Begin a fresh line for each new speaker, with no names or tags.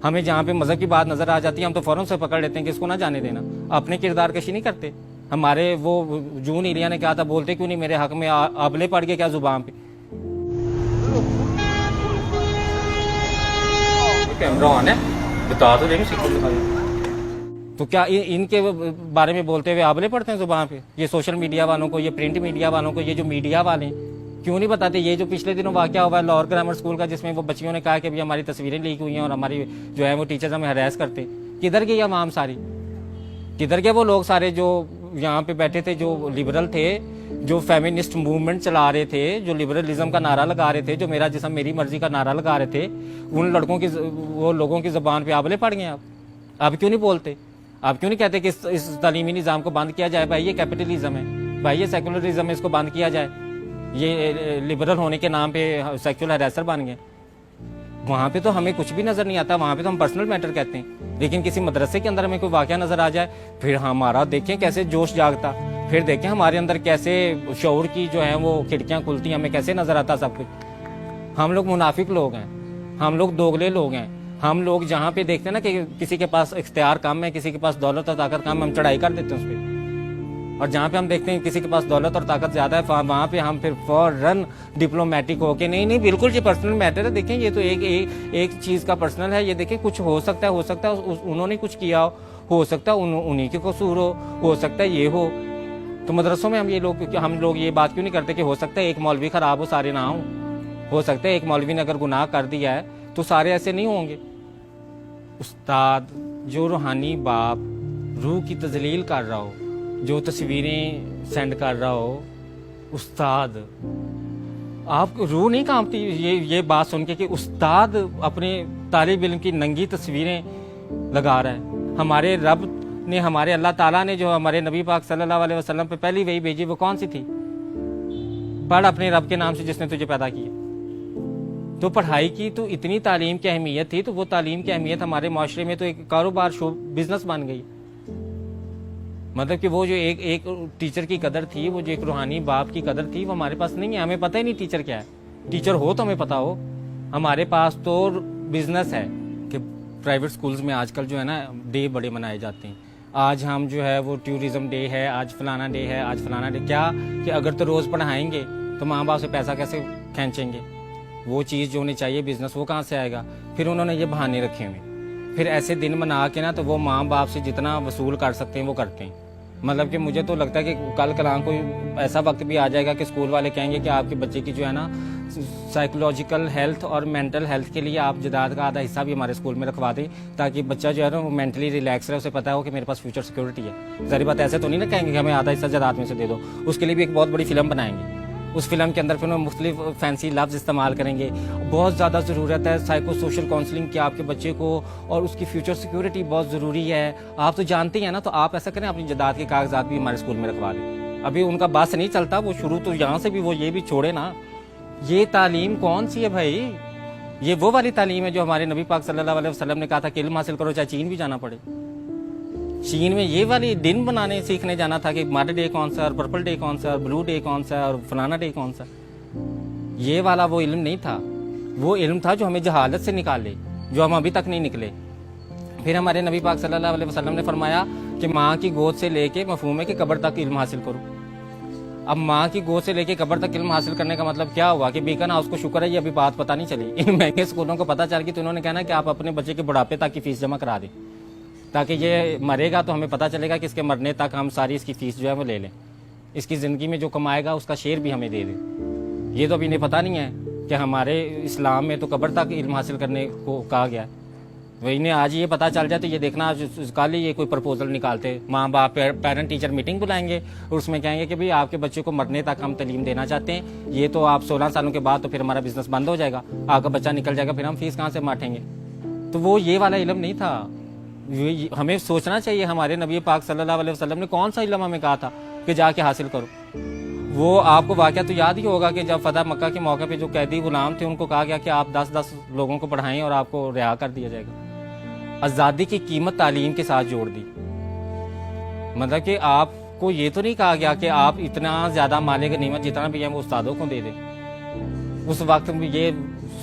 ہمیں جہاں پہ مذہب کی بات نظر آ جاتی ہے ہم تو فوراً سے پکڑ لیتے ہیں کہ اس کو نہ جانے دینا. اپنے کردار کشی نہیں کرتے. ہمارے وہ جون ایریا نے کہا تھا بولتے کیوں نہیں میرے حق میں ابلے پڑ گئے کیا زبان پہ. کیمرہ آن ہے بتا تو تو کیا ان کے بارے میں بولتے ہوئے آبلے پڑتے ہیں زبان پہ؟ یہ سوشل میڈیا والوں کو, یہ پرنٹ میڈیا والوں کو, یہ جو میڈیا والے کیوں نہیں بتاتے؟ یہ جو پچھلے دنوں واقعہ ہوا ہے لاہور گرامر اسکول کا جس میں وہ بچیوں نے کہا کہ ابھی ہماری تصویریں لیک ہوئی ہیں اور ہماری جو ہے وہ ٹیچرز ہمیں ہراس کرتے ہیں. کدھر گئی عوام ساری؟ کدھر گئے وہ لوگ سارے جو یہاں پہ بیٹھے تھے, جو لبرل تھے, جو فیمنسٹ موومنٹ چلا رہے تھے, جو لبرلزم کا نعرہ لگا رہے تھے, جو میرا جسم میری مرضی کا نعرہ لگا رہے تھے؟ ان لڑکوں کی وہ لوگوں کی زبان پہ آبلے پڑ گئے. آپ کیوں نہیں بولتے؟ آپ کیوں نہیں کہتے کہ اس تعلیمی نظام کو بند کیا جائے؟ بھائی یہ کیپٹلزم ہے, بھائی یہ سیکولرزم ہے, اس کو بند کیا جائے. یہ لبرل ہونے کے نام پہ سیکچوئل ہراسر بن گئے. وہاں پہ تو ہمیں کچھ بھی نظر نہیں آتا, وہاں پہ تو ہم پرسنل میٹر کہتے ہیں. لیکن کسی مدرسے کے اندر ہمیں کوئی واقعہ نظر آ جائے پھر ہمارا دیکھیں کیسے جوش جاگتا, پھر دیکھیں ہمارے اندر کیسے شعور کی جو ہیں وہ کھڑکیاں کھلتی ہیں, ہمیں کیسے نظر آتا سب کچھ. ہم لوگ منافق لوگ ہیں, ہم لوگ دوگلے لوگ ہیں. ہم لوگ جہاں پہ دیکھتے ہیں نا کہ کسی کے پاس اختیار کم ہے, کسی کے پاس دولت اور طاقت کم ہے, ہم چڑھائی کر دیتے ہیں اس پہ. اور جہاں پہ ہم دیکھتے ہیں کسی کے پاس دولت اور طاقت زیادہ ہے وہاں پہ ہم پھر فوراً ڈپلومیٹک ہو کے نہیں بالکل یہ پرسنل میٹر ہے. دیکھیں یہ تو ایک چیز کا پرسنل ہے, یہ دیکھیں کچھ ہو سکتا ہے انہوں نے کچھ کیا ہو سکتا ہے انہیں کے قصور ہو سکتا ہے یہ ہو. تو مدرسوں میں ہم لوگ یہ بات کیوں نہیں کرتے کہ ہو سکتا ہے ایک مولوی خراب ہو سارے نہ ہو سکتا ہے ایک مولوی نے اگر گناہ کر دیا ہے تو سارے ایسے نہیں ہوں گے. استاد جو روحانی باپ روح کی تذلیل کر رہا ہو, جو تصویریں سینڈ کر رہا ہو, استاد آپ روح نہیں کانپتی یہ بات سن کے کہ استاد اپنے طالب علم کی ننگی تصویریں لگا رہا ہے؟ ہمارے رب نے, ہمارے اللہ تعالیٰ نے جو ہمارے نبی پاک صلی اللہ علیہ وسلم پہ پہلی وحی بھیجی وہ کون سی تھی؟ پڑھ اپنے رب کے نام سے جس نے تجھے پیدا کیا. تو پڑھائی کی تو اتنی تعلیم کی اہمیت تھی, تو وہ تعلیم کی اہمیت ہمارے معاشرے میں تو ایک کاروبار بزنس بن گئی. مطلب کہ وہ جو ایک ٹیچر کی قدر تھی, وہ جو ایک روحانی باپ کی قدر تھی, وہ ہمارے پاس نہیں ہے. ہمیں پتہ ہی نہیں ٹیچر کیا ہے. ٹیچر ہو تو ہمیں پتا ہو. ہمارے پاس تو بزنس ہے کہ پرائیویٹ سکولز میں آج کل جو ہے نا ڈے بڑے منائے جاتے ہیں. آج ہم جو ہے وہ ٹورزم ڈے ہے, آج فلانا ڈے ہے, آج فلانا ڈے. کیا کہ اگر تو روز پڑھائیں گے تو ماں باپ سے پیسہ کیسے کھینچیں گے؟ وہ چیز جو ہونی چاہیے بزنس وہ کہاں سے آئے گا؟ پھر انہوں نے یہ بہانے رکھے ہوئے, پھر ایسے دن منا کے نا تو وہ ماں باپ سے جتنا وصول کر سکتے ہیں وہ کرتے ہیں. مطلب کہ مجھے تو لگتا ہے کہ کل کلام کوئی ایسا وقت بھی آ جائے گا کہ اسکول والے کہیں گے کہ آپ کے بچے کی جو ہے نا سائیکولوجیکل ہیلتھ اور مینٹل ہیلتھ کے لیے آپ جداد کا آدھا حصہ بھی ہمارے اسکول میں رکھوا دیں, تاکہ بچہ جو ہے نا وہ مینٹلی ریلیکس رہے, اسے پتا ہو کہ میرے پاس فیوچر سیکورٹی ہے. ظاہر بات ایسے تو نہیں نا کہیں گے کہ ہمیں آدھا حصہ جداد میں سے دے دو. اس کے لیے بھی ایک بہت بڑی فلم بنائیں گے. اس فلم کے اندر پھر انہوں مختلف فینسی لفظ استعمال کریں گے. بہت زیادہ ضرورت ہے سائیکو سوشل کاؤنسلنگ کی آپ کے بچے کو, اور اس کی فیوچر سیکورٹی بہت ضروری ہے. آپ تو جانتے ہیں نا, تو آپ ایسا کریں اپنی جداد کے کاغذات بھی ہمارے اسکول میں رکھوا دیں. ابھی ان کا بس نہیں چلتا, وہ شروع تو یہاں سے بھی وہ یہ بھی چھوڑے نا. یہ تعلیم کون سی ہے بھائی؟ یہ وہ والی تعلیم ہے جو ہمارے نبی پاک صلی اللہ علیہ وسلم نے کہا تھا کہ علم حاصل کرو چاہے چین بھی جانا پڑے. چین میں یہ والی دن بنانے سیکھنے جانا تھا کہ مڈ ڈے کون سا, اور پرپل ڈے کون سا, اور بلو ڈے کون سا, اور فلانا ڈے کون سا. یہ والا وہ علم نہیں تھا. وہ علم تھا جو ہمیں جہالت سے نکالے, جو ہم ابھی تک نہیں نکلے. پھر ہمارے نبی پاک صلی اللہ علیہ وسلم نے فرمایا کہ ماں کی گود سے لے کے مفہوم ہے کہ قبر تک علم حاصل کرو. اب ماں کی گود سے لے کے قبر تک علم حاصل کرنے کا مطلب کیا ہوا کہ بیکن ہاؤس کو شکر ہے یہ ابھی بات پتہ نہیں چلی. ان مہنگے اسکولوں کو پتہ چل گئی تو انہوں نے کہنا کہ آپ اپنے بچے کے بڑھاپے تک کی فیس جمع کرا دیں, تاکہ یہ مرے گا تو ہمیں پتہ چلے گا کہ اس کے مرنے تک ہم ساری اس کی فیس جو ہے وہ لے لیں. اس کی زندگی میں جو کمائے گا اس کا شیئر بھی ہمیں دے دیں. یہ تو ابھی انہیں پتہ نہیں ہے کہ ہمارے اسلام میں تو قبر تک علم حاصل کرنے کو کہا گیا ہے. وہ انہیں آج یہ پتہ چل جائے تو یہ دیکھنا کل ہی یہ کوئی پرپوزل نکالتے, ماں باپ پیرنٹ ٹیچر میٹنگ بلائیں گے اور اس میں کہیں گے کہ بھئی آپ کے بچے کو مرنے تک ہم تعلیم دینا چاہتے ہیں. یہ تو آپ 16 سالوں کے بعد تو پھر ہمارا بزنس بند ہو جائے گا, آپ کا بچہ نکل جائے گا, پھر ہم فیس کہاں سے ماٹیں گے. تو وہ یہ والا علم نہیں تھا. ہمیں سوچنا چاہیے ہمارے نبی پاک صلی اللہ علیہ وسلم نے کون سا علم ہمیں کہا تھا کہ جا کے حاصل کرو. وہ آپ کو واقعہ تو یاد ہی ہوگا کہ جب فتح مکہ کے موقع پہ جو قیدی غلام تھے ان کو کہا گیا کہ آپ 10 لوگوں کو پڑھائیں اور آپ کو رہا کر دیا جائے گا. آزادی کی قیمت تعلیم کے ساتھ جوڑ دی. مطلب کہ آپ کو یہ تو نہیں کہا گیا کہ آپ اتنا زیادہ مالے غنیمت جتنا بھی ہے وہ استادوں کو دے دیں. اس وقت یہ